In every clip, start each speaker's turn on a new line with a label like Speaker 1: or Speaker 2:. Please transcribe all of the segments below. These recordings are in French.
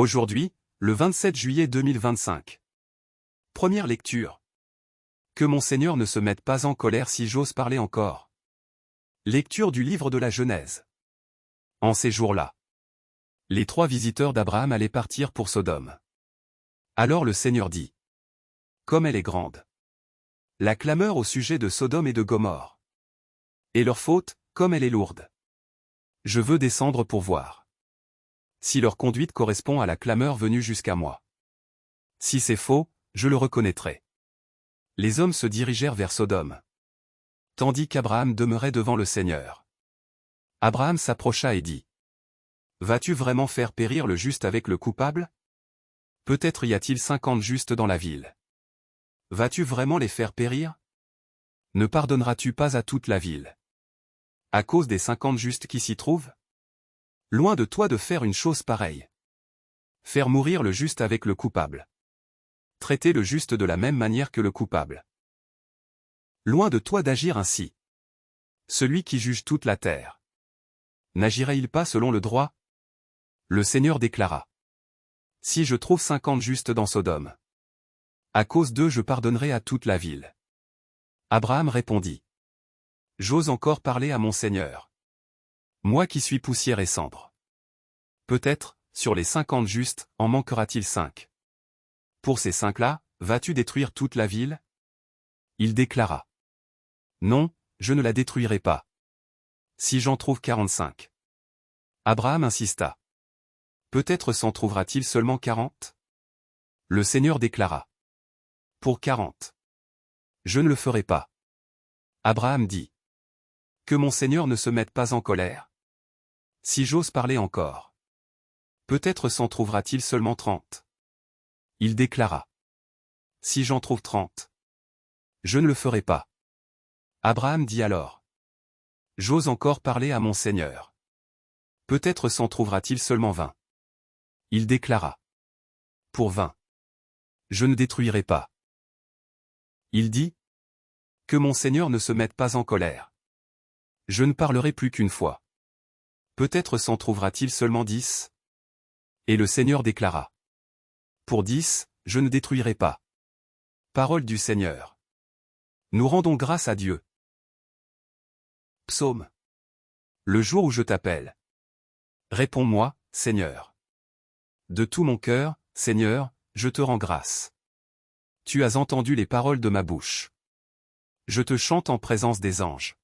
Speaker 1: Aujourd'hui, le 27 juillet 2025. Première lecture. Que mon Seigneur ne se mette pas en colère si j'ose parler encore. Lecture du livre de la Genèse. En ces jours-là, les 3 visiteurs d'Abraham allaient partir pour Sodome. Alors le Seigneur dit: comme elle est grande. La clameur au sujet de Sodome et de Gomorrhe. Et leur faute, comme elle est lourde. Je veux descendre pour voir si leur conduite correspond à la clameur venue jusqu'à moi. Si c'est faux, je le reconnaîtrai. Les hommes se dirigèrent vers Sodome, tandis qu'Abraham demeurait devant le Seigneur. Abraham s'approcha et dit: vas-tu vraiment faire périr le juste avec le coupable? Peut-être y a-t-il 50 justes dans la ville. Vas-tu vraiment les faire périr? Ne pardonneras-tu pas à toute la ville à cause des 50 justes qui s'y trouvent? Loin de toi de faire une chose pareille. Faire mourir le juste avec le coupable. Traiter le juste de la même manière que le coupable. Loin de toi d'agir ainsi. Celui qui juge toute la terre. N'agirait-il pas selon le droit? Le Seigneur déclara: si je trouve 50 justes dans Sodome, à cause d'eux je pardonnerai à toute la ville. Abraham répondit: j'ose encore parler à mon Seigneur. Moi qui suis poussière et cendre. Peut-être, sur les 50 justes, en manquera-t-il 5. Pour ces 5-là, vas-tu détruire toute la ville? Il déclara: non, je ne la détruirai pas. Si j'en trouve 45. Abraham insista: peut-être s'en trouvera-t-il seulement 40? Le Seigneur déclara: pour 40. Je ne le ferai pas. Abraham dit: que mon Seigneur ne se mette pas en colère. Si j'ose parler encore. Peut-être s'en trouvera-t-il seulement 30. Il déclara: si j'en trouve 30. Je ne le ferai pas. Abraham dit alors: j'ose encore parler à mon Seigneur. Peut-être s'en trouvera-t-il seulement 20. Il déclara: pour 20. Je ne détruirai pas. Il dit: que mon Seigneur ne se mette pas en colère. Je ne parlerai plus qu'une fois. Peut-être s'en trouvera-t-il seulement 10. Et le Seigneur déclara: pour 10, je ne détruirai pas. Parole du Seigneur. Nous rendons grâce à Dieu. Psaume. Le jour où je t'appelle. Réponds-moi, Seigneur. De tout mon cœur, Seigneur, je te rends grâce. Tu as entendu les paroles de ma bouche. Je te chante en présence des anges.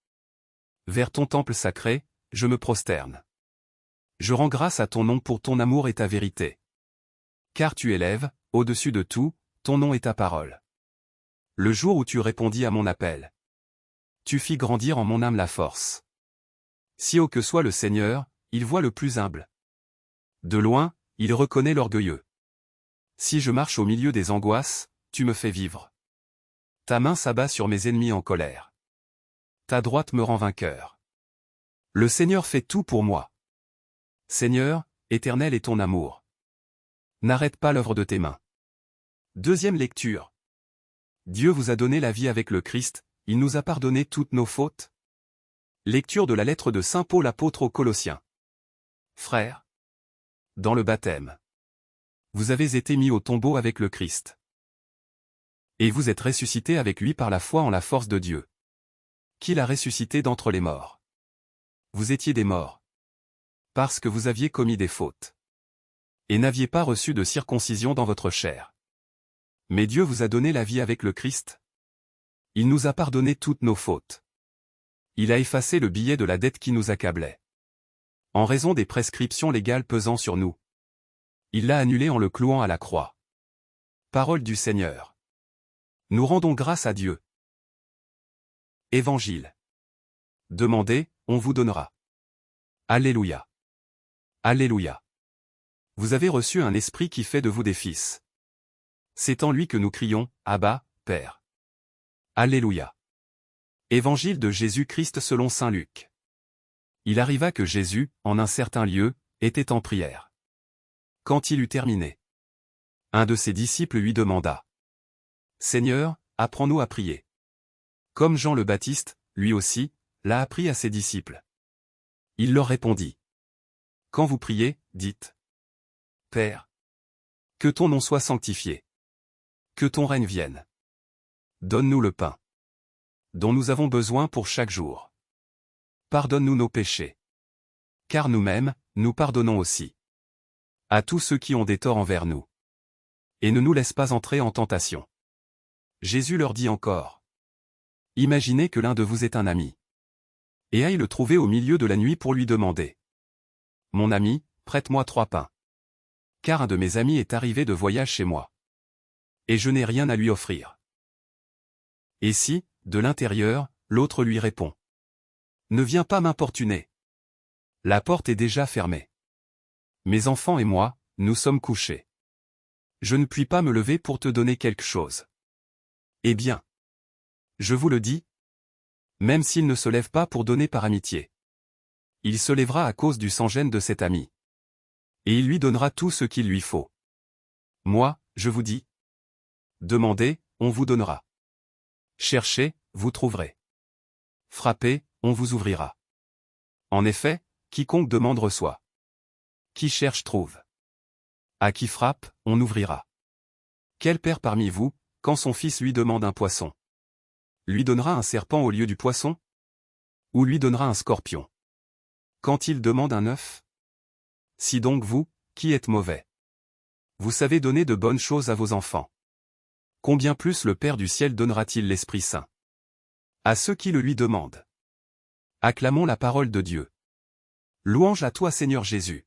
Speaker 1: Vers ton temple sacré, je me prosterne. Je rends grâce à ton nom pour ton amour et ta vérité. Car tu élèves, au-dessus de tout, ton nom et ta parole. Le jour où tu répondis à mon appel. Tu fis grandir en mon âme la force. Si haut que soit le Seigneur, il voit le plus humble. De loin, il reconnaît l'orgueilleux. Si je marche au milieu des angoisses, tu me fais vivre. Ta main s'abat sur mes ennemis en colère. Ta droite me rend vainqueur. Le Seigneur fait tout pour moi. Seigneur, éternel est ton amour. N'arrête pas l'œuvre de tes mains. Deuxième lecture. Dieu vous a donné la vie avec le Christ, il nous a pardonné toutes nos fautes. Lecture de la lettre de Saint Paul apôtre aux Colossiens. Frères, dans le baptême, vous avez été mis au tombeau avec le Christ. Et vous êtes ressuscités avec lui par la foi en la force de Dieu, qui l'a ressuscité d'entre les morts. Vous étiez des morts, parce que vous aviez commis des fautes, et n'aviez pas reçu de circoncision dans votre chair. Mais Dieu vous a donné la vie avec le Christ. Il nous a pardonné toutes nos fautes. Il a effacé le billet de la dette qui nous accablait. En raison des prescriptions légales pesant sur nous. Il l'a annulé en le clouant à la croix. Parole du Seigneur. Nous rendons grâce à Dieu. Évangile. Demandez, on vous donnera. Alléluia. Alléluia. Vous avez reçu un esprit qui fait de vous des fils. C'est en lui que nous crions, Abba, Père. Alléluia. Évangile de Jésus-Christ selon saint Luc. Il arriva que Jésus, en un certain lieu, était en prière. Quand il eut terminé, un de ses disciples lui demanda: Seigneur, apprends-nous à prier. Comme Jean le Baptiste, lui aussi, l'a appris à ses disciples. Il leur répondit: quand vous priez, dites: Père, Que ton nom soit sanctifié. Que ton règne vienne. Donne-nous le pain dont nous avons besoin pour chaque jour. Pardonne-nous nos péchés. Car nous-mêmes, nous pardonnons aussi à tous ceux qui ont des torts envers nous. Et ne nous laisse pas entrer en tentation. Jésus leur dit encore. Imaginez que l'un de vous est un ami. Et aille le trouver au milieu de la nuit pour lui demander. Mon ami, prête-moi 3 pains. Car un de mes amis est arrivé de voyage chez moi. Et je n'ai rien à lui offrir. Et si, de l'intérieur, l'autre lui répond. Ne viens pas m'importuner. La porte est déjà fermée. Mes enfants et moi, nous sommes couchés. Je ne puis pas me lever pour te donner quelque chose. Eh bien. Je vous le dis. Même s'il ne se lève pas pour donner par amitié. Il se lèvera à cause du sans-gêne de cet ami. Et il lui donnera tout ce qu'il lui faut. Moi, je vous dis. Demandez, on vous donnera. Cherchez, vous trouverez. Frappez, on vous ouvrira. En effet, quiconque demande reçoit. Qui cherche trouve. À qui frappe, on ouvrira. Quel père parmi vous, quand son fils lui demande un poisson, lui donnera un serpent au lieu du poisson? Ou lui donnera un scorpion? Quand il demande un œuf? Si donc vous, qui êtes mauvais, vous savez donner de bonnes choses à vos enfants, combien plus le Père du ciel donnera-t-il l'Esprit Saint à ceux qui le lui demandent? Acclamons la parole de Dieu. Louange à toi Seigneur Jésus.